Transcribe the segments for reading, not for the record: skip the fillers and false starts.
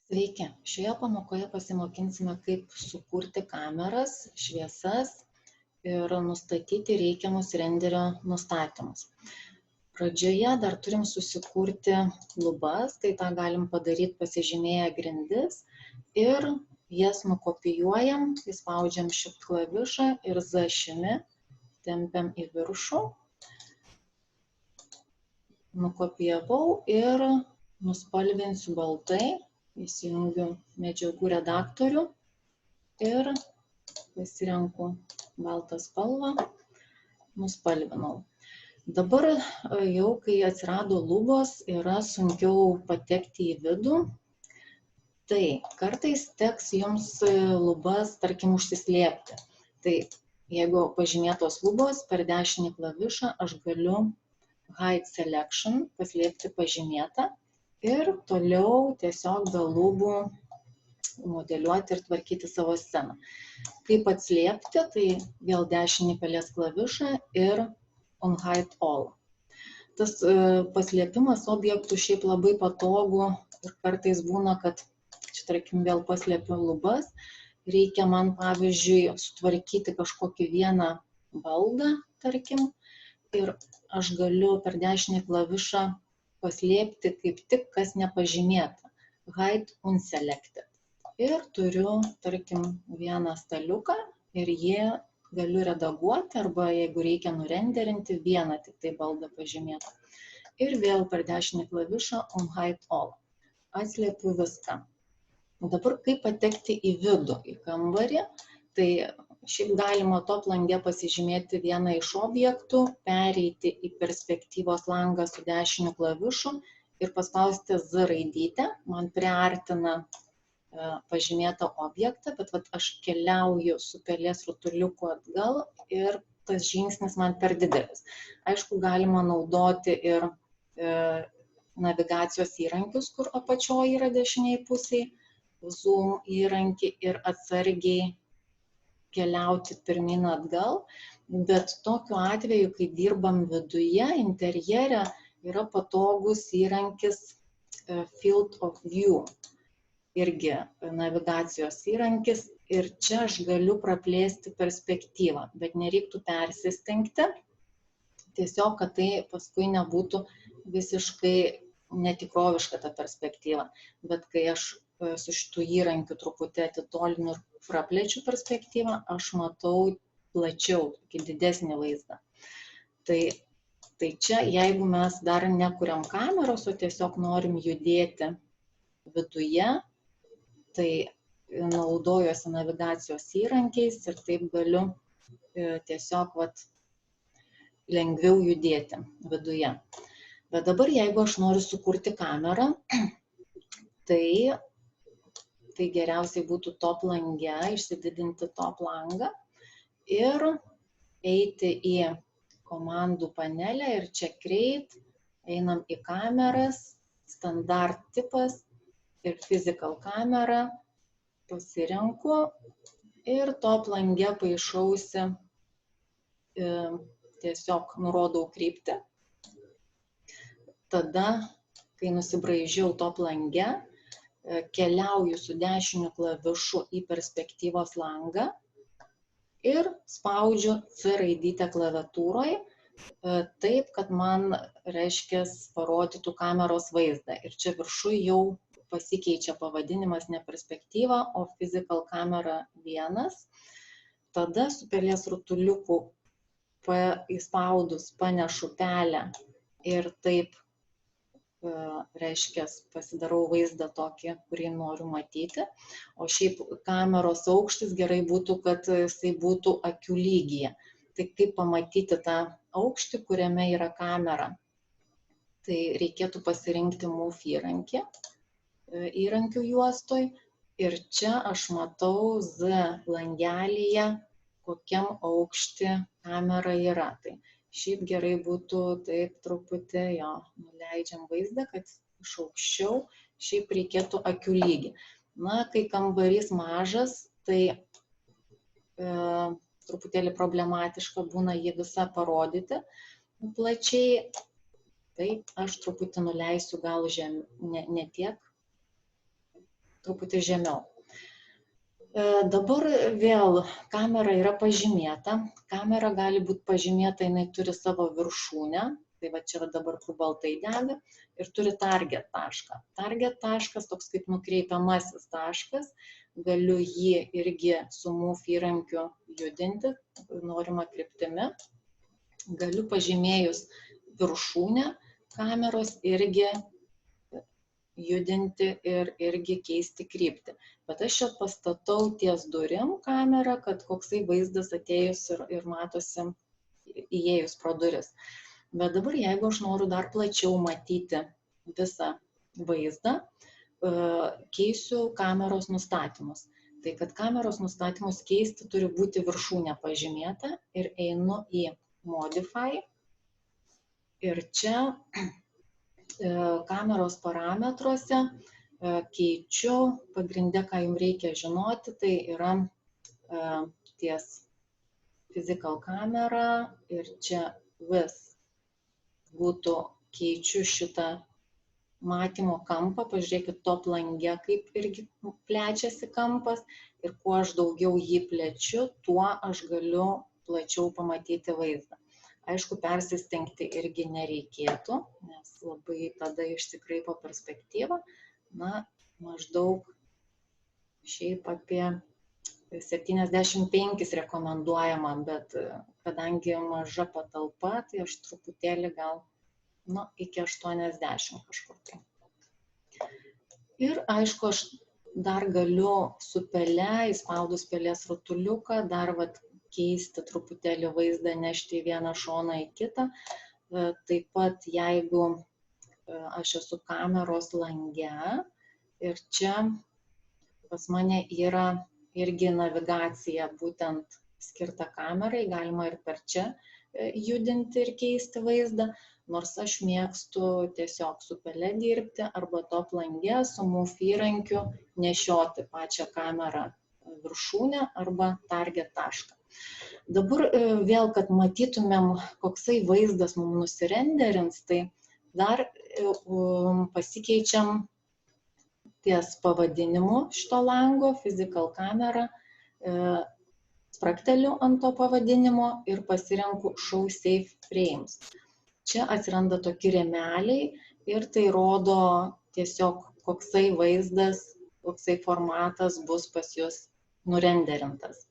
Sveiki! Šioje pamokoje pasimokinsime, kaip sukurti kameras, šviesas ir nustatyti reikiamus renderio nustatymus. Pradžioje dar turim susikurti lubas, tai tą galim padaryti pasižymėję grindis ir jas nukopijuojam, įspaudžiam Shift klavišą ir Z ašimi tempiam į viršų. Nukopijavau ir nuspalvinsiu baltai. Įsijungiu medžiagų redaktorių ir pasirenku baltą spalvą, nuspalvinau. Dabar jau, kai atsirado lubos, yra sunkiau patekti į vidų. Tai kartais teks jums lubas, tarkim, užsislėpti. Tai jeigu pažymėtos lubos, per dešinį klavišą aš galiu Hide Selection, paslėpti pažymėtą. Ir toliau tiesiog be lubų modeliuoti ir tvarkyti savo sceną. Kaip atslėpti, tai vėl dešinį pelės klavišą ir Unhide All. Tas paslėpimas objektų šiaip labai patogu ir kartais būna, kad čia, tarkim, vėl paslėpiu lubas, reikia man, pavyzdžiui, sutvarkyti kažkokį vieną baldą, tarkim, ir aš galiu per dešinį klavišą paslėpti kaip tik, kas nepažymėta. Hide Unselected. Ir turiu, tarkim, vieną staliuką ir jį galiu redaguoti arba, jeigu reikia nurenderinti, vieną tik tai baldą pažymėtą. Ir vėl per dešinį klavišą Unhide All. Atslėpiu viską. Dabar kaip patekti į vidų, į kambarį, tai šiaip galima top lange pasižymėti vieną iš objektų, pereiti į perspektyvos langą su dešiniu klavišu ir paspausti Z raidytę. Man priartina pažymėtą objektą, bet aš keliauju su pelės rutuliuku atgal ir tas žingsnis man per didelis. Aišku, galima naudoti ir navigacijos įrankius, kur apačioje yra dešiniai pusiai, zoom įrankį ir atsargiai keliauti pirmyn atgal, bet tokiu atveju, kai dirbam viduje, interjere, yra patogus įrankis Field of View, irgi navigacijos įrankis, ir čia aš galiu praplėsti perspektyvą, bet nereiktų persistengti, tiesiog, kad tai paskui nebūtų visiškai netikroviška ta perspektyva, bet kai aš su šitų įrankių truputį atitolinu ir praplečiu perspektyvą, aš matau plačiau, didesnį vaizdą. Tai čia, jeigu mes dar nekuriam kameros, o tiesiog norim judėti viduje, tai naudojuosi navigacijos įrankiais ir taip galiu tiesiog lengviau judėti viduje. Bet dabar, jeigu aš noriu sukurti kamerą, tai geriausiai būtų top lange, išsididinti top langą ir eiti į komandų panelę ir čia Create, einam į kameras, standart tipas ir physical kamera, pasirenku ir top lange paišausi, tiesiog nurodau kryptį. Tada, kai nusibraižiau top lange, keliauju su dešiniu klavišu į perspektyvos langą ir spaudžiu C raidytę klaviatūroje, taip, kad man, reiškia, parodytų kameros vaizdą. Ir čia viršuje jau pasikeičia pavadinimas ne perspektyva, o physical kamera 1. Tada su pelės rutuliuku įspaudus panešu pelę ir taip, reiškia, pasidarau vaizdą tokį, kurį noriu matyti. O šiaip kameros aukštis gerai būtų, kad jisai būtų akių lygyje. Tai kaip pamatyti tą aukštį, kuriame yra kamera? Tai reikėtų pasirinkti Move įrankį, įrankių juostoj. Ir čia aš matau Z langelyje, kokiam aukšti kamera yra. Tai šiaip gerai būtų taip truputį, nuleidžiam vaizdą, kad iš aukščiau, šiaip reikėtų akių lygį. Na, kai kambarys mažas, tai truputėlį problematiška būna jį visą parodyti plačiai. Taip, aš truputį nuleisiu gal ne tiek. truputį žemiau. Dabar vėl kamera yra pažymėta. Kamera gali būti pažymėta, jinai turi savo viršūnę. Tai va čia dabar kur baltai dega. Ir turi target tašką. Target taškas toks kaip nukreipiamasis taškas. Galiu jį irgi su move įrankiu judinti, norima kryptimi. Galiu pažymėjus viršūnę kameros irgi judinti ir irgi keisti kryptį. Bet aš čia pastatau ties durim kamerą, kad koksai vaizdas atėjus ir matosi įėjus pro duris. Bet dabar, jeigu aš noriu dar plačiau matyti visą vaizdą, keisiu kameros nustatymus. Tai kad kameros nustatymus keisti turi būti viršūnė pažymėta ir einu į Modify. Ir čia kameros parametruose keičiu, pagrinde, ką jums reikia žinoti, tai yra ties physical kamera ir čia vis būtų keičiu šitą matymo kampą, pažiūrėkit top lange, kaip irgi plečiasi kampas ir kuo aš daugiau jį plečiu, tuo aš galiu plačiau pamatyti vaizdą. Aišku, persistengti irgi nereikėtų, nes labai tada išsikraipo perspektyva. Na, maždaug šiaip apie 75 rekomenduojama, bet kadangi maža patalpa, tai aš truputėlį gal iki 80 kažkur tai. Ir aišku, aš dar galiu su pele, įspaudus pelės rutuliuką, dar keisti truputėlį vaizdą, nešti į vieną šoną į kitą. Taip pat, jeigu aš esu kameros lange ir čia pas mane yra irgi navigacija būtent skirta kamerai, galima ir per čia judinti ir keisti vaizdą, nors aš mėgstu tiesiog su pele dirbti arba top lange su move įrankiu nešioti pačią kamerą viršūnę arba target tašką. Dabar vėl, kad matytumėm, koksai vaizdas mums nusirenderins, tai dar pasikeičiam ties pavadinimu šito lango, physical kamera, sprakteliu ant to pavadinimo ir pasirenku show save frames. Čia atsiranda tokie rėmeliai ir tai rodo tiesiog, koksai vaizdas, koksai formatas bus pas jūs nurenderintas.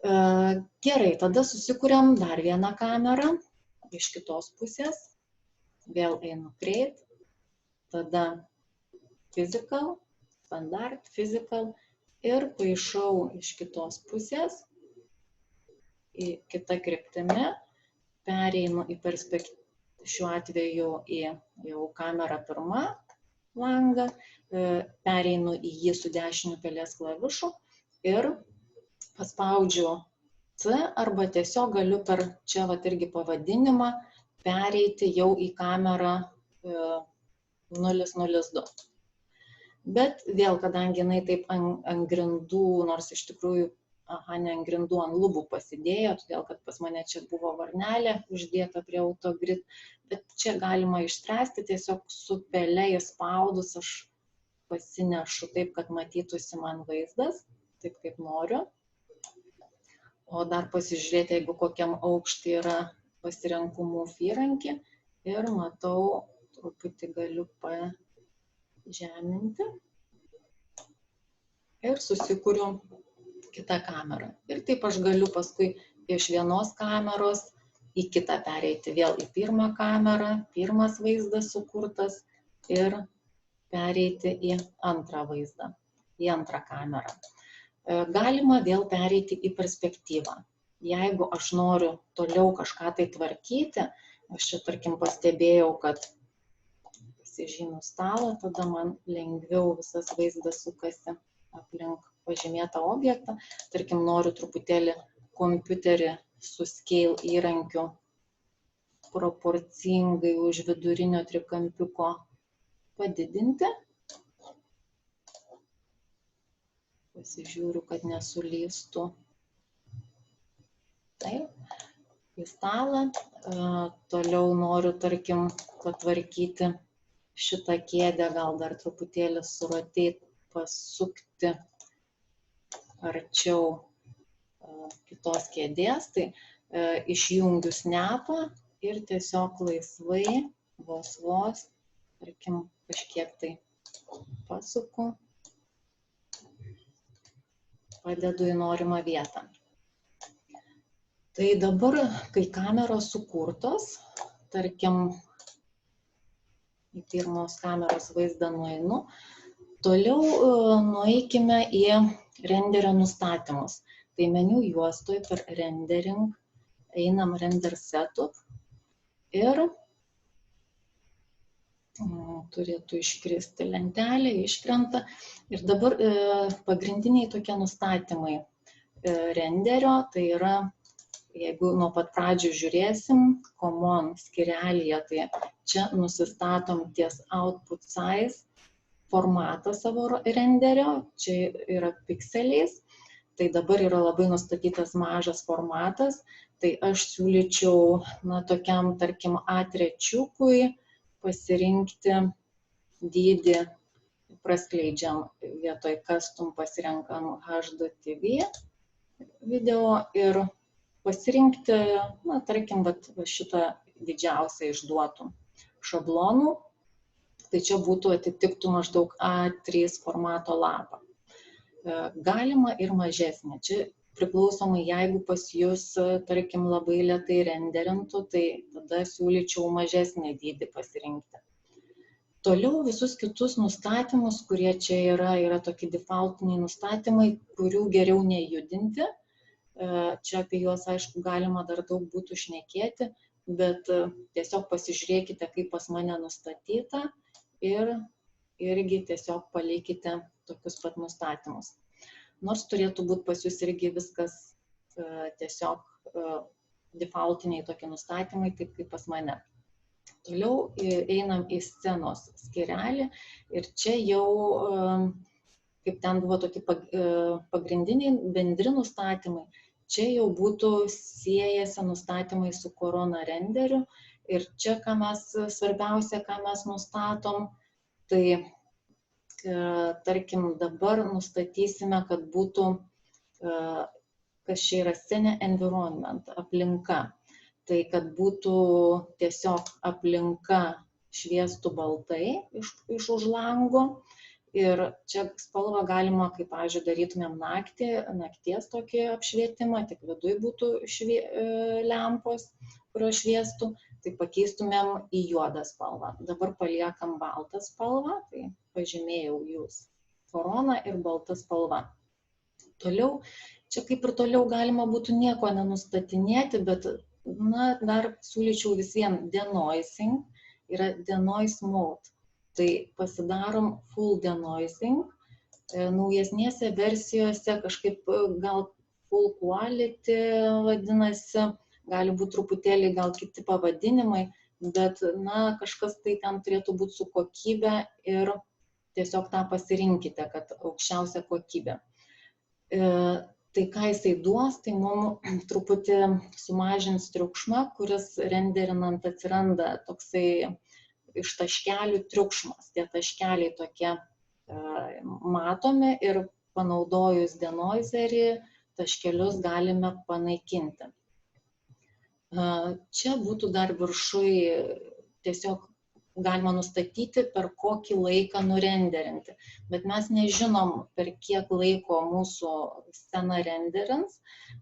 Gerai, tada susikuriam dar vieną kamerą iš kitos pusės. Vėl einu create, tada physical, standard, physical ir paišau iš kitos pusės, į kitą kryptimį, pereinu į perspektyvą, šiuo atveju į jau kamerą pirmą langą, pereinu į jį su dešiniu pelės klavišu ir paspaudžiu C arba tiesiog galiu per čia irgi pavadinimą pereiti jau į kamerą 002. Bet vėl, kadangi jinai taip ant grindų, nors iš tikrųjų, ne ant grindų, ant lubų pasidėjo, todėl kad pas mane čia buvo varnelė uždėta prie autogrid, bet čia galima išspręsti, tiesiog su pele įspaudus aš pasinešu taip, kad matytųsi man vaizdas, taip kaip noriu. O dar pasižiūrėti, jeigu kokiam aukštį yra pasirenku move įrankį ir matau, truputį galiu pažeminti ir susikuriu kitą kamerą. Ir taip aš galiu paskui iš vienos kameros į kitą pereiti, vėl į pirmą kamerą, pirmas vaizdas sukurtas ir pereiti į antrą vaizdą, į antrą kamerą. Galima vėl pereiti į perspektyvą. Jeigu aš noriu toliau kažką tai tvarkyti, aš čia, tarkim, pastebėjau, kad pasižymiu stalą, tada man lengviau visas vaizdas sukasi aplink pažymėtą objektą. Tarkim, noriu truputėlį kompiuterį su scale įrankiu proporcingai už vidurinio trikampiuko padidinti. Pasižiūriu, kad nesulystų. Taip, į stalą. Toliau noriu, tarkim, patvarkyti šitą kėdę, gal dar truputėlį surotate pasukti arčiau kitos kėdės, tai išjungiu snapą ir tiesiog laisvai, vos, tarkim, kažkiek tai pasuku, padedu į norimą vietą. Tai dabar, kai kameros sukurtos, tarkim, į pirmos kameros vaizdą nueinu, toliau nueikime į renderio nustatymus. Tai meniu juostoje per rendering einam render setup ir turėtų iškristi lentelė, iškrenta. Ir dabar pagrindiniai tokie nustatymai renderio, tai yra, jeigu nuo pat pradžių žiūrėsim, common skyrelyje, tai čia nusistatom ties output size formatą savo renderio, čia yra pikseliais, tai dabar yra labai nustatytas mažas formatas, tai aš siūlyčiau, tokiam, tarkim, A3-ui pasirinkti dydį, praskleidžiam vietoj custom, pasirenkam HDTV video ir pasirinkti, tarkim, šitą didžiausią išduotų šablonų, tai čia būtų atitiktų maždaug A3 formato lapą. Galima ir mažesnė, čia priklausomai, jeigu pas jūs, tarkim, labai lėtai renderintų, tai tada siūlyčiau mažesnį dydį pasirinkti. Toliau visus kitus nustatymus, kurie čia yra tokie defaultiniai nustatymai, kurių geriau nejudinti. Čia apie juos, aišku, galima dar daug būtų šnekėti, bet tiesiog pasižiūrėkite, kaip pas mane nustatyta ir irgi tiesiog palikite tokius pat nustatymus. Nors turėtų būti pas jūs irgi viskas tiesiog defaultiniai tokie nustatymai, taip kaip pas mane. Toliau einam į scenos skyrelį ir čia jau, kaip ten buvo tokie pagrindiniai bendri nustatymai, čia jau būtų siejasi nustatymai su korona renderiu ir čia, svarbiausia, ką mes nustatom, tai tarkim dabar nustatysime, kad būtų, kas čia yra scene environment, aplinka. Tai kad būtų tiesiog aplinka šviestų baltai iš už lango ir čia spalvą galima, kaip, pavyzdžiui, darytumėm nakties tokį apšvietimą, tik viduj būtų lempos, kurios šviestų, tai pakeistumėm į juodą spalvą. Dabar paliekam baltą spalvą, tai pažymėjau jūs korona ir balta spalva. Toliau, čia kaip ir toliau galima būtų nieko nenustatinėti, bet dar siūlyčiau vis vien denoising, yra denoise mode. Tai pasidarom full denoising, naujesnėse versijose kažkaip gal full quality vadinasi, gali būti truputėlį gal kiti pavadinimai, bet kažkas tai ten turėtų būti su kokybė ir tiesiog tą pasirinkite, kad aukščiausia kokybė. Tai ką jisai duos, tai mums truputį sumažins triukšmą, kuris renderinant atsiranda toksai iš taškelių triukšmas. Tie taškeliai tokie matomi ir panaudojus denoiserį taškelius galime panaikinti. Čia būtų dar viršui tiesiog galima nustatyti, per kokį laiką nurenderinti. Bet mes nežinom, per kiek laiko mūsų scena renderins,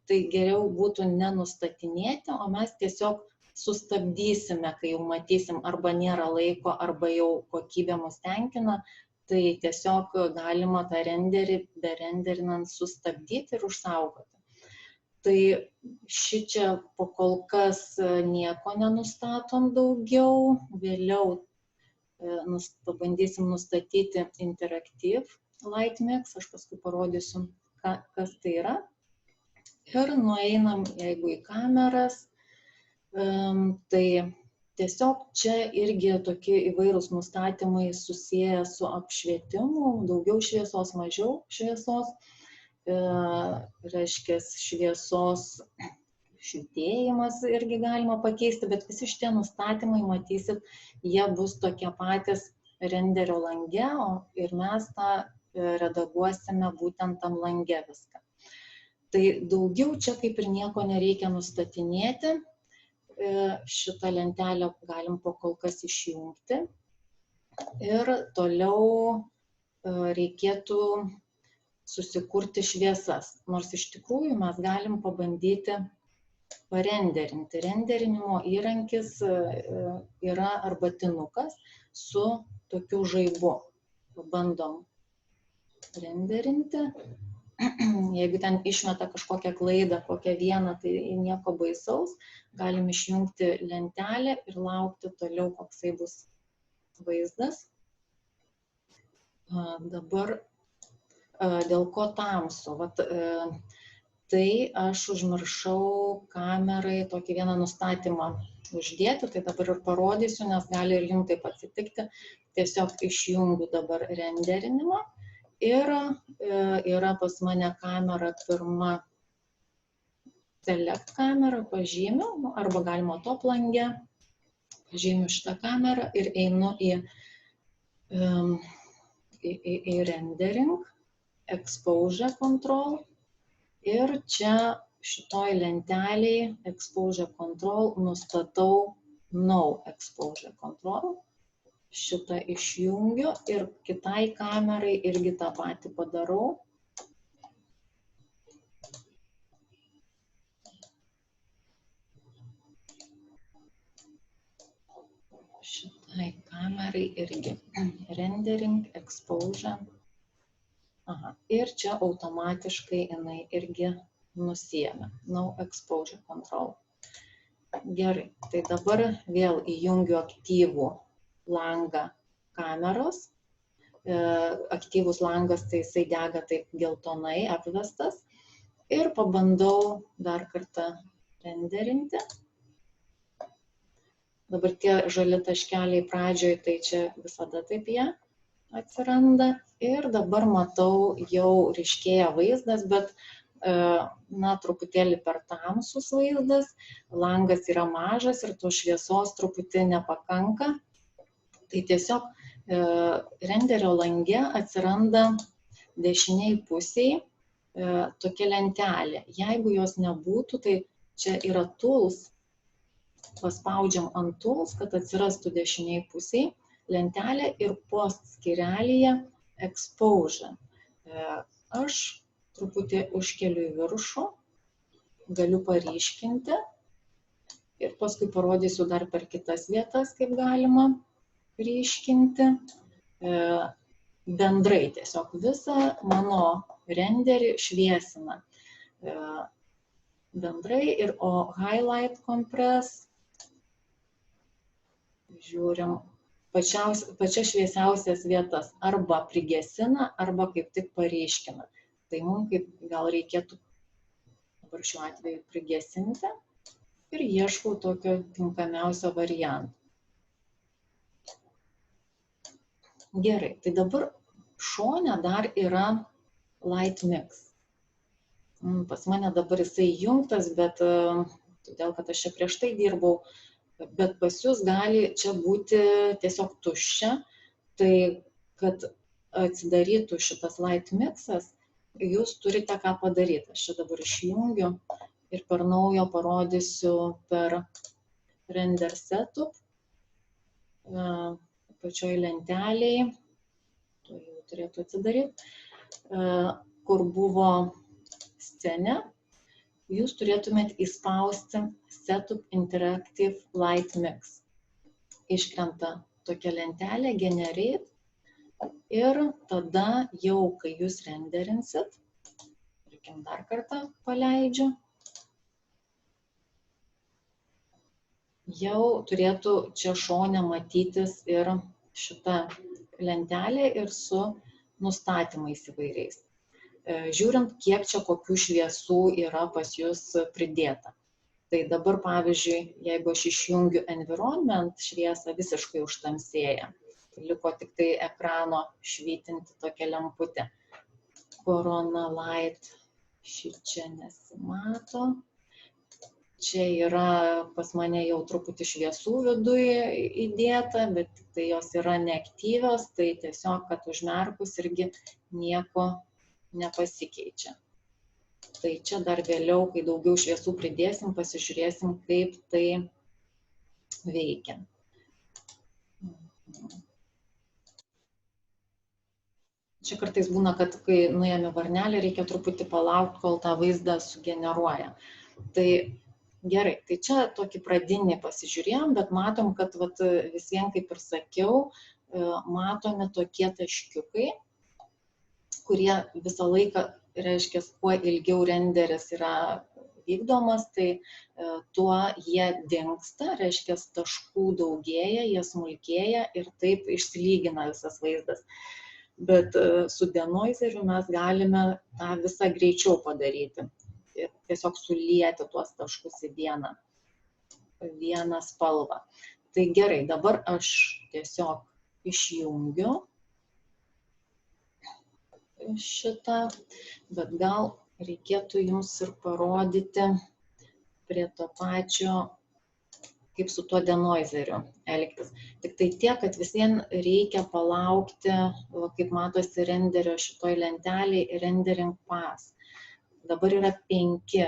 tai geriau būtų nenustatinėti, o mes tiesiog sustabdysime, kai jau matysim, arba nėra laiko, arba jau kokybė mus tenkina, tai tiesiog galima tą renderį berenderinant sustabdyti ir užsaugoti. Tai šičia po kol kas nieko nenustatom daugiau, vėliau pabandysim nustatyti Interactive Light Mix, aš paskui parodysiu, kas tai yra. Ir nueinam, jeigu į kameras, tai tiesiog čia irgi tokie įvairūs nustatymai susiję su apšvietimu, daugiau šviesos, mažiau šviesos. Reiškia, šviesos švietėjimas irgi galima pakeisti, bet visi šitie nustatymai, matysit, jie bus tokie patys renderio lange ir mes tą redaguosime būtent tam lange viską. Tai daugiau čia kaip ir nieko nereikia nustatinėti. Šitą lentelę galim po kol kas išjungti. Ir toliau reikėtų susikurti šviesas. Nors iš tikrųjų mes galim pabandyti parenderinti. Renderinimo įrankis yra arbatinukas su tokiu žaibu. Pabandom renderinti. Jeigu ten išmeta kažkokią klaidą, kokią vieną, tai nieko baisaus. Galim išjungti lentelę ir laukti toliau, koksai bus vaizdas. Dabar dėl ko tamsu? Tai aš užmiršau kamerai tokį vieną nustatymą uždėti, tai dabar ir parodysiu, nes gali ir jums taip atsitikti. Tiesiog išjungiu dabar renderinimą ir yra pas mane kamera pirma select kamera, pažymiu, arba galima top lange, pažymiu šitą kamerą ir einu į rendering, exposure control ir čia šitoj lentelėj exposure control nustatau no exposure control. Šitą išjungiu ir kitai kamerai irgi tą patį padarau. Šitai kamerai irgi rendering, exposure. Aha. Ir čia automatiškai jinai irgi nusiėmė. No exposure control. Gerai, tai dabar vėl įjungiu aktyvų langą kameros. Aktyvus langas, tai jisai dega taip geltonai apvestas. Ir pabandau dar kartą renderinti. Dabar tie žali taškeliai pradžioj, tai čia visada taip jie atsiranda. Ir dabar matau, jau ryškėja vaizdas, bet truputėlį per tamsus vaizdas. Langas yra mažas ir to šviesos truputį nepakanka. Tai tiesiog renderio lange atsiranda dešiniai pusiai tokia lentelė. Jeigu jos nebūtų, tai čia yra tools, paspaudžiam ant tools, kad atsirastų dešiniai pusiai lentelė ir post skyrelyje exposure. Aš truputį užkeliu į viršų, galiu paryškinti ir paskui parodysiu dar per kitas vietas, kaip galima ryškinti. Bendrai tiesiog visą mano renderį šviesina. Bendrai ir highlight compress. Žiūrim pačias šviesiausias vietas arba prigesina, arba kaip tik paryškina. Tai mums kaip gal reikėtų dabar šiuo atveju prigesinti ir ieškau tokio tinkamiausio varianto. Gerai, tai dabar šone dar yra light mix. Pas mane dabar jisai įjungtas, bet todėl, kad aš čia prieš tai dirbau, bet pas jūs gali čia būti tiesiog tuščia, tai kad atsidarytų šitas light mixas, jūs turite ką padaryti. Aš čia dabar išjungiu ir per naujo parodysiu per render setup. Pačioj lentelėj, to jau turėtų atsidaryti, kur buvo scena, jūs turėtumėt įspausti Setup Interactive Light Mix. Iškrenta tokia lentelė, Generate, ir tada jau, kai jūs renderinsit, dar kartą paleidžiu, jau turėtų čia šone matytis ir šita lentelė ir su nustatymais įvairiais. Žiūrint, kiek čia kokių šviesų yra pas jūs pridėta. Tai dabar, pavyzdžiui, jeigu aš išjungiu environment šviesą, visiškai užtamsėja. Liko tik tai ekrano švytinti tokia lemputė. Corona Light šičia nesimato. Čia yra pas mane jau truputį šviesų viduje įdėta, bet tai jos yra neaktyvios, tai tiesiog, kad užmerkus irgi nieko nepasikeičia. Tai čia dar vėliau, kai daugiau šviesų pridėsim, pasižiūrėsim, kaip tai veikia. Čia kartais būna, kad kai nuėmė varnelę, reikia truputį palaukti, kol tą vaizdą sugeneruoja. Tai gerai, tai čia tokį pradinį pasižiūrėjom, bet matom, kad vat, vis vien, kaip ir sakiau, matomi tokie taškiukai, kurie visą laiką, reiškia, kuo ilgiau renderis yra vykdomas, tai tuo jie dingsta, reiškia, taškų daugėja, jie smulkėja ir taip išsilygina visas vaizdas. Bet su denoiseriu mes galime tą visą greičiau padaryti ir tiesiog sulieti tuos taškus į vieną spalvą. Tai gerai, dabar aš tiesiog išjungiu šitą, bet gal reikėtų jums ir parodyti prie to pačio, kaip su tuo denoiseriu elgtis. Tik tai tiek, kad vis vien reikia palaukti, kaip matosi renderio šitoj lentelėje, rendering pass. Dabar yra 5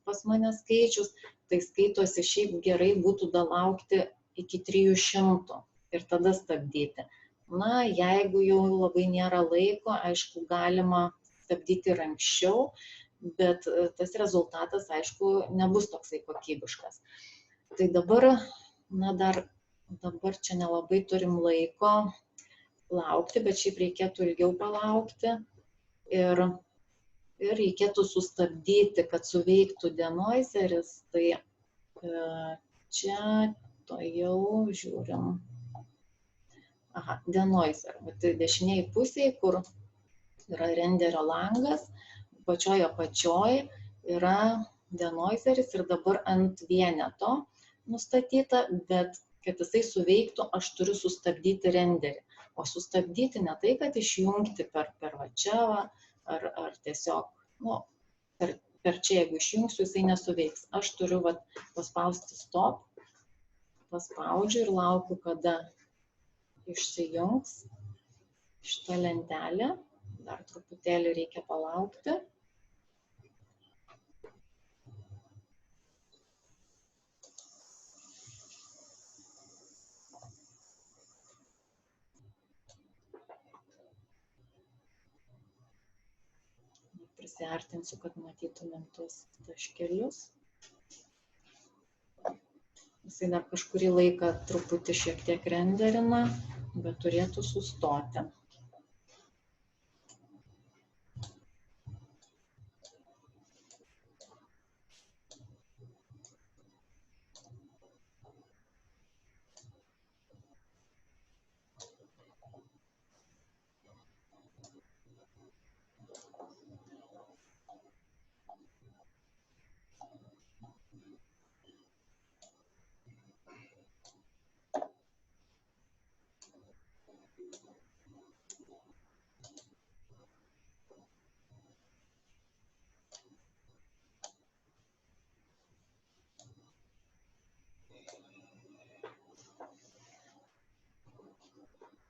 pas mane skaičius, tai skaitosi šiaip gerai būtų dalaukti iki 300 ir tada stabdyti. Na, jeigu jau labai nėra laiko, aišku, galima stabdyti ir anksčiau, bet tas rezultatas, aišku, nebus toksai kokybiškas. Tai dabar, na, dabar čia nelabai turim laiko laukti, bet šiaip reikėtų ilgiau palaukti ir reikėtų sustabdyti, kad suveiktų denoiseris. Tai čia to jau žiūrim. Aha, denoiser. Tai dešiniai pusėje, kur yra renderio langas, pačioje apačioje yra denoiseris ir dabar ant vieneto nustatyta, bet kad jisai suveiktų, aš turiu sustabdyti renderį. O sustabdyti ne tai, kad išjungti per va čia, ar tiesiog, nu, per čia, jeigu išjungsiu, jisai nesuveiks. Aš turiu va, paspausti stop, paspaudžiu ir laukiu, kada išsijungs šitą lentelę. Dar truputėlį reikia palaukti. Prisiartinsiu, kad matytumėm tuos taškelius. Jisai dar kažkurį laiką truputį šiek tiek renderina, bet turėtų sustoti.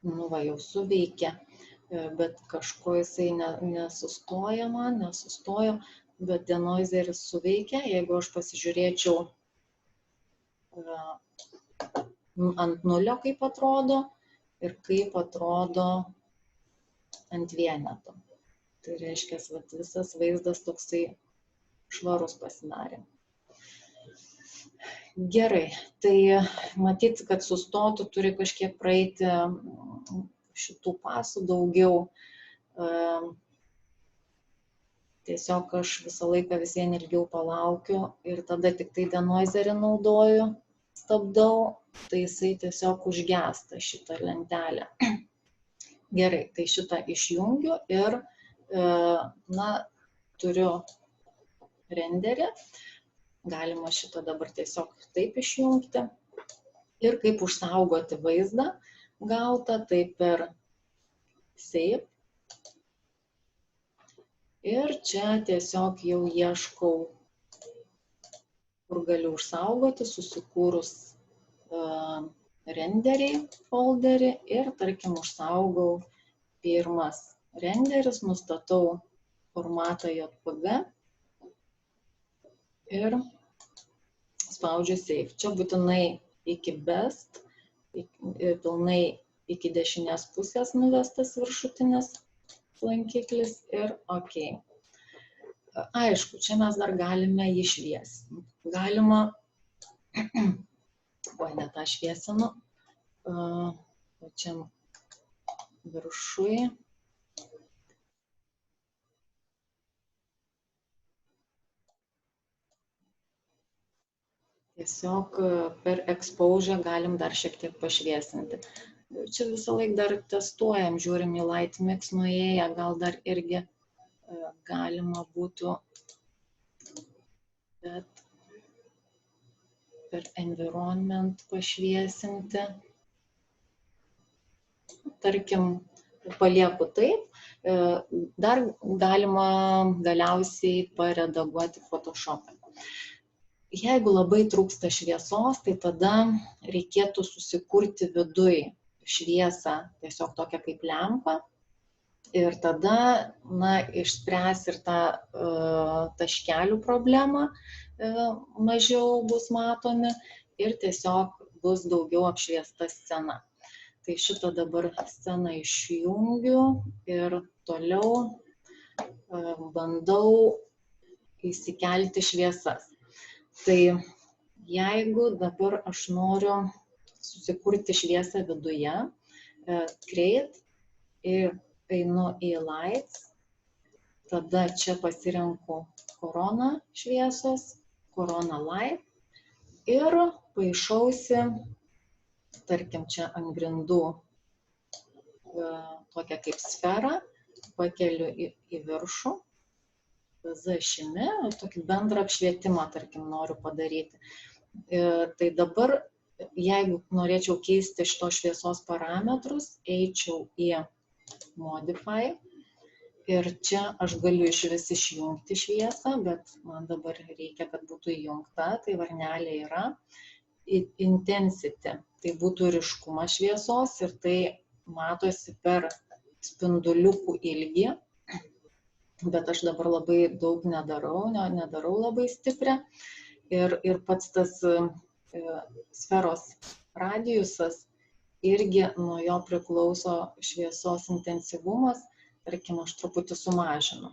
Nu va, jau suveikia, bet kažko jisai nesustoja man, nesustojo, bet denoiseris suveikia. Jeigu aš pasižiūrėčiau ant nulio, kaip atrodo, ir kaip atrodo ant vieneto. Tai reiškia, visas vaizdas toksai švarus pasidarė. Gerai, tai matyt, kad sustotų, turi kažkiek praeiti šitų pasų daugiau. Tiesiog aš visą laiką vis vien ilgiau palaukiu ir tada tik tai denoiserį naudoju, stabdau, tai jisai tiesiog užgęsta šitą lentelę. Gerai, tai šitą išjungiu ir, na, turiu renderį. Galima šitą dabar tiesiog taip išjungti. Ir kaip užsaugoti vaizdą gautą, tai per Save. Ir čia tiesiog jau ieškau, kur galiu užsaugoti, susikūrus renderį folderį ir, tarkim, užsaugau pirmas renderis, nustatau formatą JPG ir spaudžiu Save. Čia būtinai iki best, pilnai iki dešinės pusės nuvestas viršutinis lankiklis ir OK. Aišku, čia mes dar galime jį šviesinti. Galima, ne tą šviesinu, čia viršui. Tiesiog per exposure galim dar šiek tiek pašviesinti. Čia visą laiką dar testuojam, žiūrim į Light Mix nuėję, gal dar irgi galima būtų, bet per environment pašviesinti. Tarkim, palieku taip, dar galima galiausiai paredaguoti Photoshop'e. Jeigu labai trūksta šviesos, tai tada reikėtų susikurti viduj šviesą, tiesiog tokią kaip lempą. Ir tada, išspręs ir tą taškelių problemą, mažiau bus matomi ir tiesiog bus daugiau apšviesta scena. Tai šitą dabar sceną išjungiu ir toliau bandau įsikelti šviesas. Tai jeigu dabar aš noriu susikurti šviesą viduje, Create ir einu į Lights, tada čia pasirenku Corona šviesos, Corona Light ir paišausi, tarkim, čia ant grindų tokią kaip sferą, pakeliu į viršų. Zašimi, tokį bendrą apšvietimą, tarkim, noriu padaryti. Tai dabar, jeigu norėčiau keisti šito šviesos parametrus, eičiau į Modify ir čia aš galiu iš vis išjungti šviesą, bet man dabar reikia, kad būtų įjungta, tai varnelė yra. Intensity, tai būtų ryškumas šviesos ir tai matosi per spinduliukų ilgį. Bet aš dabar labai daug nedarau labai stiprią. Ir pats tas sferos radiusas irgi nuo jo priklauso šviesos intensyvumas. Tarkim, aš truputį sumažinu.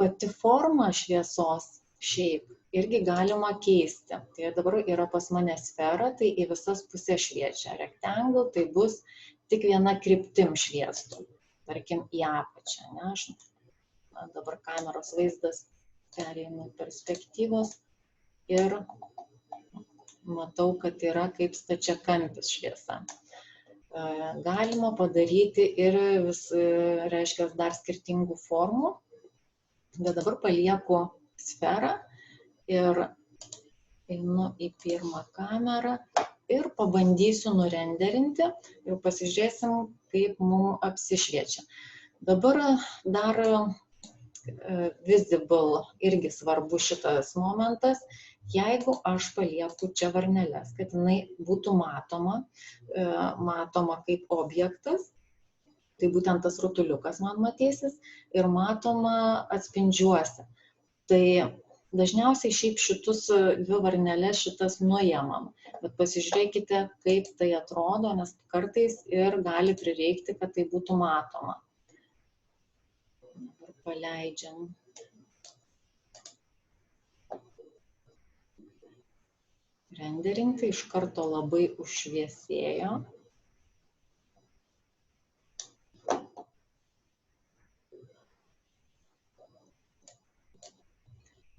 Pati forma šviesos šiaip irgi galima keisti. Tai dabar yra pas mane sfera, tai į visas pusės šviečia. Rectangle, tai bus tik viena kryptim šviestų. Tarkim, į apačią. Aš dabar kameros vaizdas pereinu perspektyvos ir matau, kad yra kaip stačiakampis šviesa. Galima padaryti ir reiškia, dar skirtingų formų, bet dabar palieku sferą ir einu į pirmą kamerą ir pabandysiu nurenderinti ir pasižiūrėsim, kaip mums apsišviečia. Dabar dar visible irgi svarbu šitas momentas, jeigu aš palieku čia varneles, kad jinai būtų matoma kaip objektas, tai būtent tas rutuliukas man matysis ir matoma atspindžiuose. Tai dažniausiai šiaip šitus dvi varneles šitas nuėmam, bet pasižiūrėkite, kaip tai atrodo, nes kartais ir gali prireikti, kad tai būtų matoma. Dabar paleidžiam. Renderinti iš karto labai užšviesėjo.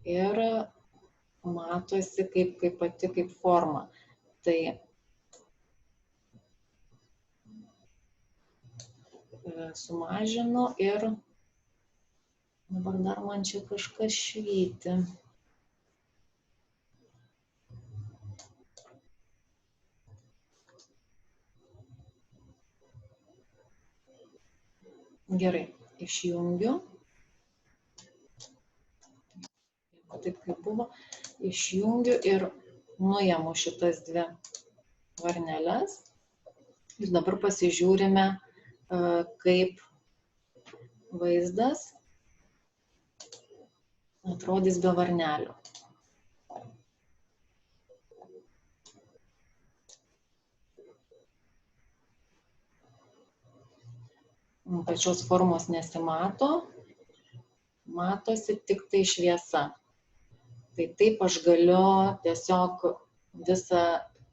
Ir matosi kaip pati kaip forma. Tai sumažinu ir dabar dar man čia kažkas švyti. Gerai, išjungiu. Taip kaip buvo. išjungiu ir nuimu šitas dvi varneles. Ir dabar pasižiūrime, kaip vaizdas atrodys be varnelių. Pačios formos nesimato, matosi tik tai šviesa. Tai taip aš galiu tiesiog visą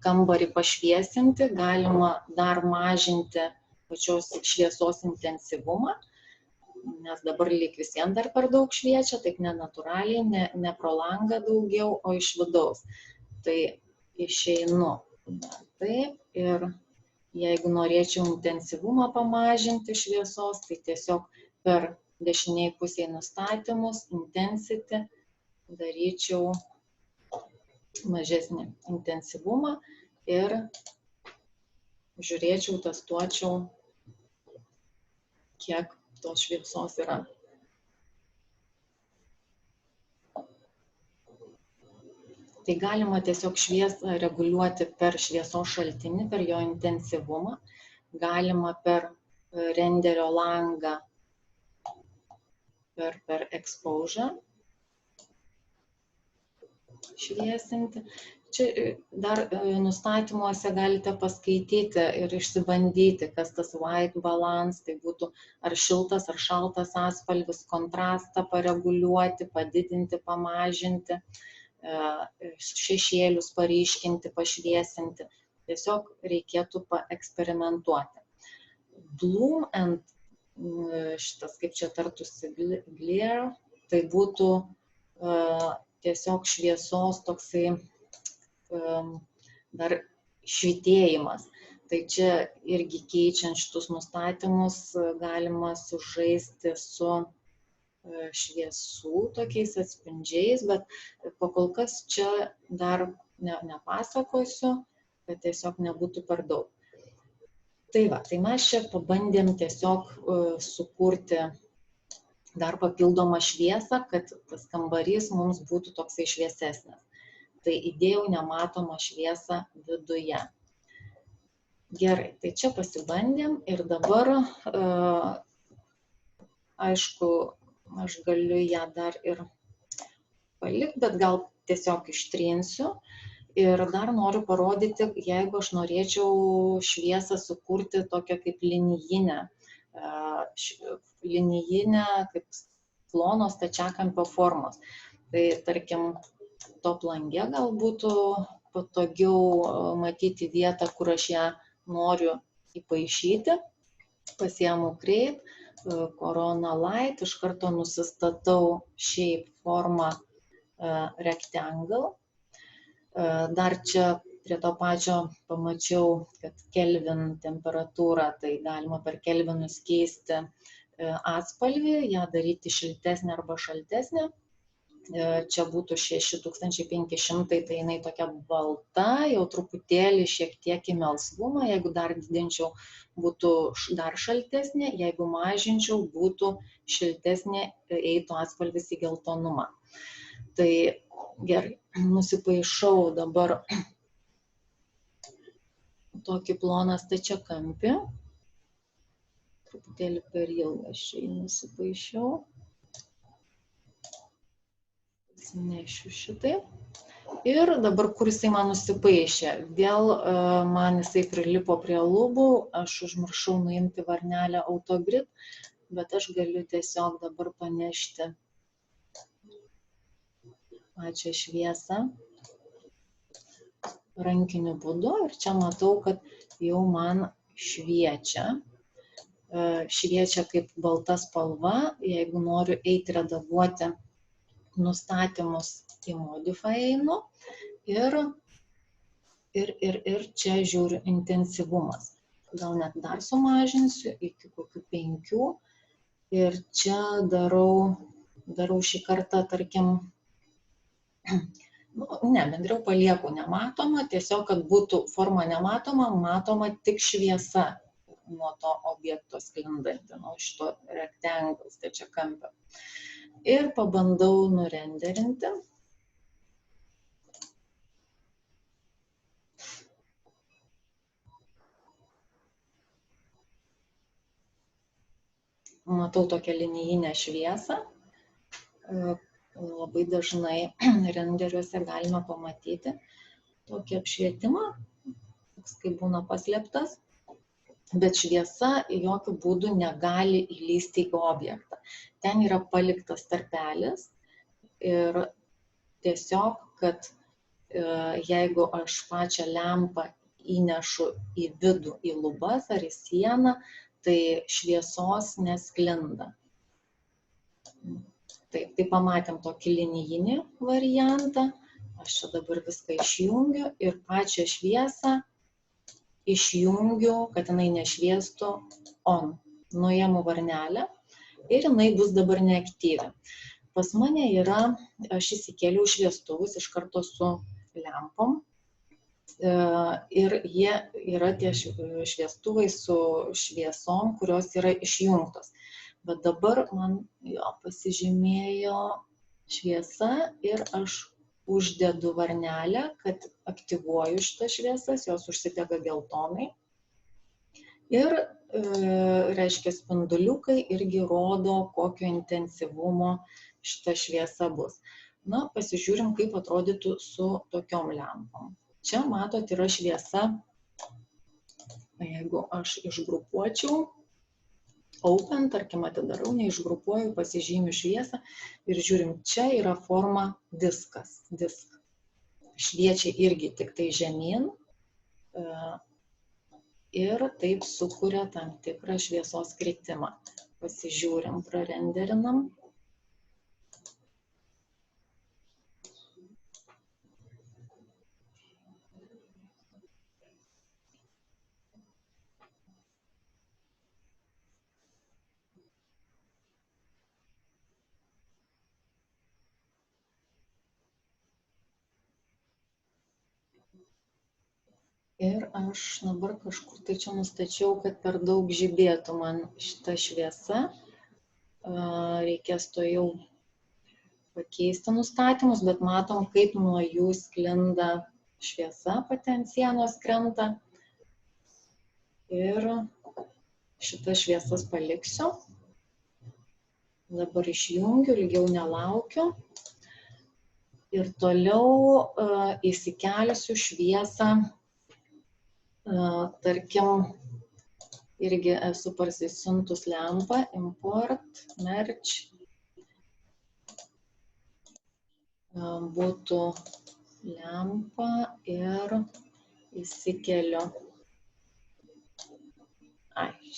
kambarį pašviesinti, galima dar mažinti pačios šviesos intensyvumą, nes dabar lyg visiems dar per daug šviečia, taip nenatūraliai, ne pro langą daugiau, o iš vidaus. Tai išeinu taip ir jeigu norėčiau intensyvumą pamažinti šviesos, tai tiesiog per dešiniai pusiai nustatymus, intensity, daryčiau mažesnį intensyvumą ir žiūrėčiau, testuočiau, kiek tos šviesos yra. Tai galima tiesiog šviesą reguliuoti per šviesos šaltinį, per jo intensyvumą, galima per renderio langą, per exposure šviesinti. Čia dar nustatymuose galite paskaityti ir išsibandyti, kas tas white balance, tai būtų ar šiltas, ar šaltas atspalvis, kontrastą pareguliuoti, padidinti, pamažinti, šešėlius paryškinti, pašviesinti. Tiesiog reikėtų paeksperimentuoti. Bloom and šitas, kaip čia tartusi, glare, tai būtų tiesiog šviesos toksai dar švytėjimas. Tai čia irgi keičiant šitus nustatymus galima sužaisti su šviesų tokiais atspindžiais, bet pakol kas čia dar nepasakosiu, kad tiesiog nebūtų per daug. Tai va, tai mes čia pabandėm tiesiog sukurti dar papildomą šviesą, kad tas kambarys mums būtų toksai šviesesnis. Tai įdėjau nematomą šviesą viduje. Gerai, tai čia pasibandėm ir dabar, aišku, aš galiu ją dar ir palikti, bet gal tiesiog ištrinsiu. Ir dar noriu parodyti, jeigu aš norėčiau šviesą sukurti tokią kaip linijinę, kaip plono stačiakampio formos. Tai tarkim, top lange gal būtų patogiau matyti vietą, kur aš ją noriu įpaišyti. Pasiemu Create, Corona Light, iš karto nusistatau Shape formą Rectangle. Dar čia prie to pačio pamačiau, kad Kelvin temperatūra, tai galima per Kelvinus keisti atspalvį, ją daryti šiltesnę arba šaltesnę. Čia būtų 6500, tai jinai tokia balta, jau truputėlį šiek tiek į melsvumą, jeigu dar didinčiau, būtų dar šaltesnė, jeigu mažinčiau, būtų šiltesnė, eitų atspalvis į geltonumą. Tai gerai, nusipaišau dabar tokį ploną stačiakampį, truputėlį per ilgas čia nusipaišiau. Nešiu šitai. Ir dabar, kur jisai man nusipaišė, vėl man jisai prilipo prie lubų, aš užmiršau nuimti varnelę Autogrid, bet aš galiu tiesiog dabar panešti pačią šviesą rankiniu būdu ir čia matau, kad jau man šviečia. Šviečia kaip balta spalva, jeigu noriu eiti redaguoti nustatymus į Modify einu ir čia žiūriu intensyvumas. Gal net dar sumažinsiu iki kokių 5 ir čia darau šį kartą, tarkim, bendriau palieku nematoma, tiesiog, kad būtų forma nematoma, matoma tik šviesa nuo to objekto sklindanti, nuo šito rectangle stačiakampio. Ir pabandau nurenderinti. matau tokią linijinę šviesą. Labai dažnai renderiuose galime pamatyti tokį apšvietimą, toks kaip būna paslėptas, bet šviesa jokių būdų negali įlysti į objektą. Ten yra paliktas tarpelis ir tiesiog, kad jeigu aš pačią lempą įnešu į vidų, į lubas ar į sieną, tai šviesos nesklinda. Taip, tai pamatėm tokį linijinį variantą. Aš čia dabar viską išjungiu ir pačią šviesą išjungiu, kad jinai nešviestų on. Nuimu varnelę ir jinai bus dabar neaktyvi. Pas mane yra, aš įsikėliau šviestuvus iš karto su lempom ir jie yra tie šviestuvai su šviesom, kurios yra išjungtos. Bet dabar man pasižymėjo šviesa ir aš uždedu varnelę, kad aktyvuoju šitas šviesas, jos užsidega geltonai. Ir, reiškia, spinduliukai irgi rodo, kokio intensyvumo šita šviesa bus. Na, pasižiūrim, kaip atrodytų su tokiom lempom. Čia, matot, yra šviesa, jeigu aš išgrupuočiau, open, tarkim, atidarau, neišgrupuoju, pasižymiu šviesą ir žiūrim, čia yra forma diskas. Disk. Šviečia irgi tik tai žemyn ir taip sukuria tam tikrą šviesos kritimą. Pasižiūrim, prarenderinam. Ir aš dabar kažkur tai čia nustačiau, kad per daug žibėtų man šita šviesa. Reikės to jau pakeisti nustatymus, bet matom, kaip nuo jų sklinda šviesa, pati ant sienos krenta. Ir šitas šviesas paliksiu. Dabar išjungiu, ilgiau nelaukiu. Ir toliau įsikelsiu šviesą. Tarkim, irgi esu parsisiuntus lempą, import, merge, būtų lempa ir įsikeliu.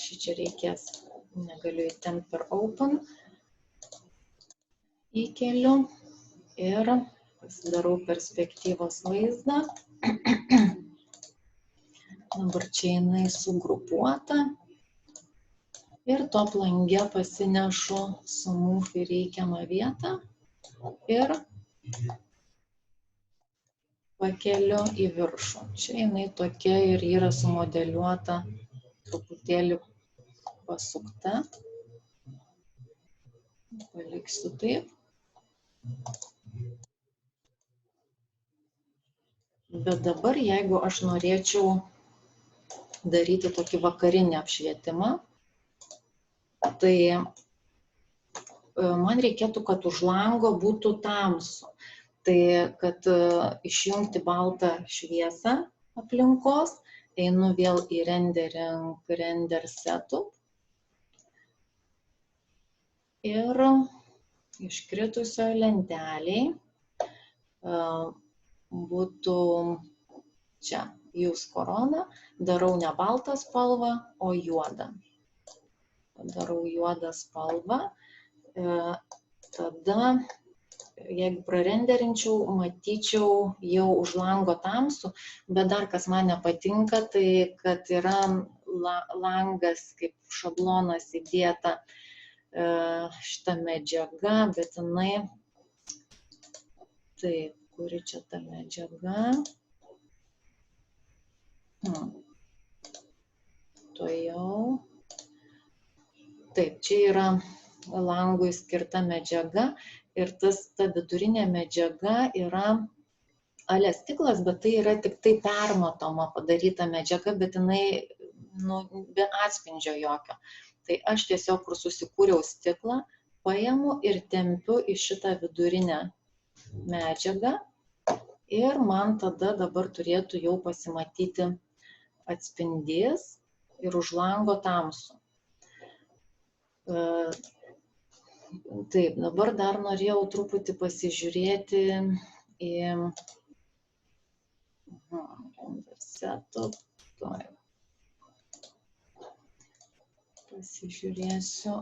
Šičia reikės, negaliu įtempti per open, įkeliu ir pasidarau perspektyvos vaizdą. Dabar čia jinai sugrupuota ir top lange pasinešu su move į reikiamą vietą ir pakeliu į viršų. Čia jinai tokia ir yra sumodeliuota, truputėlį pasukta. Paliksiu taip. Bet dabar, jeigu aš norėčiau daryti tokį vakarinį apšvietimą, tai man reikėtų, kad už lango būtų tamsu. Tai, kad išjungti baltą šviesą aplinkos, einu vėl į rendering, render setup ir iškritusioj lenteliai būtų čia. Use corona, darau ne baltą spalvą, o juodą. Darau juodą spalvą. Tada, jeigu prarenderinčiau, matyčiau jau už lango tamsų, bet dar kas man nepatinka, tai kad yra langas kaip šablonas įdėta šita medžiaga, bet jinai, taip, kuri čia ta medžiaga. Tuojau. Taip, čia yra langui skirta medžiaga ir ta vidurinė medžiaga yra ale stiklas, bet tai yra tik tai permatoma padaryta medžiaga, bet jinai be atspindžio jokio. Tai aš tiesiog, kur susikūriau stiklą, paimu ir tempiu į šitą vidurinę medžiagą ir man tada dabar turėtų jau pasimatyti atspindys ir už lango tamsu. Taip, dabar dar norėjau truputį pasižiūrėti į pasižiūrėsiu.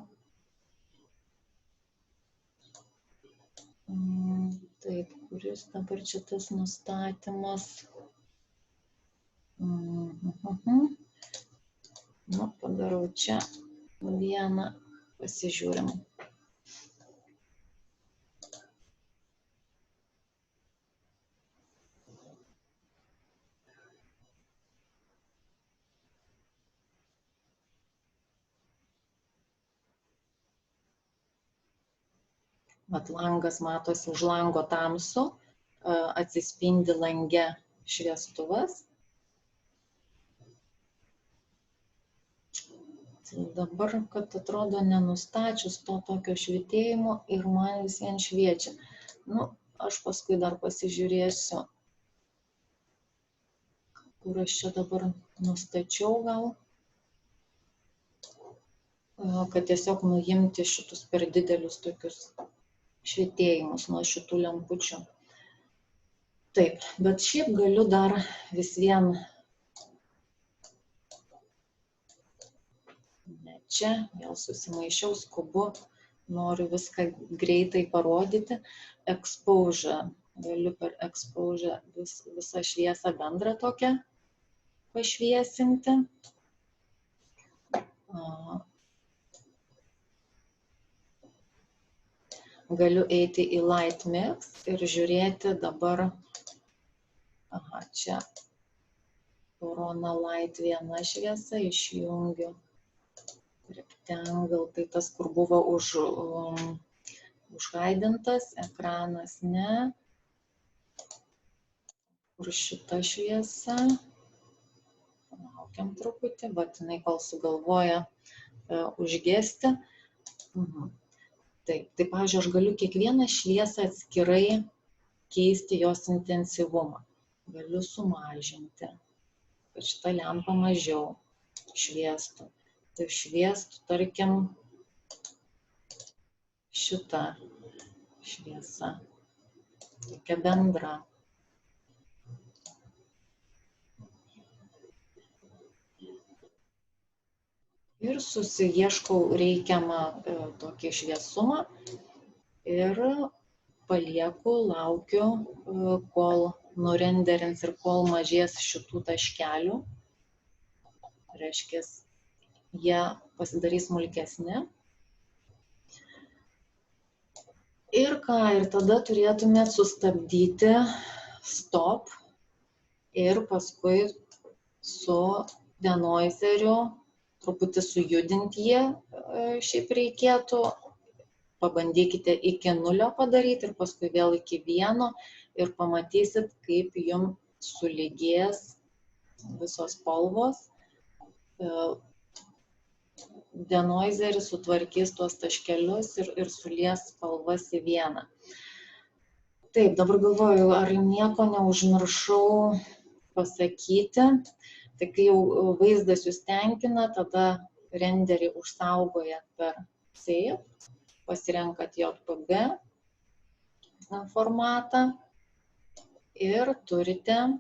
Taip, kuris dabar čia tas nustatymas. Nu, padarau čia vieną, pasižiūrim. Vat langas matosi, už lango tamsu, atsispindi lange šviestuvas. Tai dabar, kad atrodo nenustačius to tokio švytėjimo ir man vis vien šviečia. Nu, aš paskui dar pasižiūrėsiu, kur aš čia dabar nustačiau gal, kad tiesiog nuimti šitus per didelius tokius švytėjimus nuo šitų lempučių. Taip, bet šiaip galiu dar vis vien, ne čia, vėl susimaišiau, skubu, noriu viską greitai parodyti. Exposure, galiu per exposure visą šviesą bendrą tokią pašviesinti. Galiu eiti į Light Mix ir žiūrėti dabar, čia Corona Light viena šviesa, išjungiu Rectangle, tai tas, kur buvo užhaidintas, ekranas ne, kur šita šviesa, laukiam truputį, bet jinai kol sugalvoja užgesti. Taip, tai pavyzdžiui, aš galiu kiekvieną šviesą atskirai keisti jos intensyvumą. Galiu sumažinti, kad šitą lempą mažiau šviestų. Tai šviestų, tarkim, šitą šviesą, tokia bendra. Ir susiieškau reikiamą tokį šviesumą ir palieku, laukiu, kol nurenderins ir kol mažės šitų taškelių. Reiškia, jie pasidarys smulkesni. Ir ką, ir tada turėtumėt sustabdyti stop ir paskui su denoiseriu truputį sujudinti jį, šiaip reikėtų, pabandykite iki 0 padaryti ir paskui vėl iki 1 ir pamatysit, kaip jums sulygės visos spalvos. Denoiseris sutvarkys tuos taškelius ir sulies spalvas į vieną. Taip, dabar galvoju, ar nieko neužmiršau pasakyti. Tai kai jau vaizdas jūs tenkina, tada renderį užsaugojat per Save, pasirenkat JPG formatą ir turite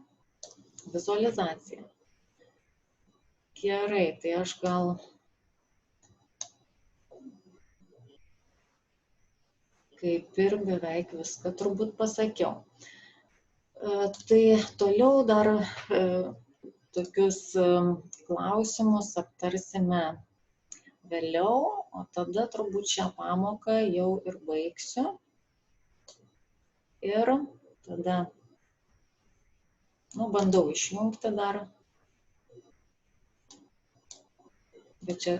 vizualizaciją. Gerai, tai aš gal kaip ir beveik viską turbūt pasakiau. Tai toliau dar tokius klausimus aptarsime vėliau, o tada turbūt šią pamoką jau ir baigsiu. Ir tada, bandau išjungti dar. Bet čia,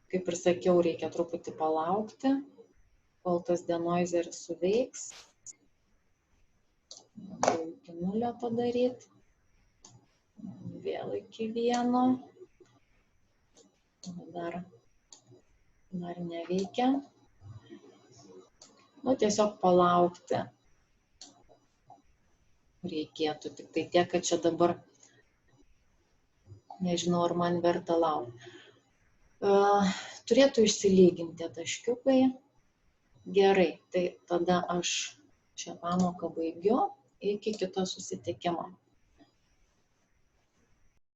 kaip ir sakiau, reikia truputį palaukti, kol tas denoiseris suveiks. Iki 0 padaryti. Vėl iki 1. Dar Dar neveikia. Nu, tiesiog palaukti reikėtų. Tik tai tiek, kad čia dabar nežinau, ar man verta laukti. Turėtų išsilyginti taškiukai. Gerai, tai tada aš šią pamoką baigiu. Iki kito susitikimo.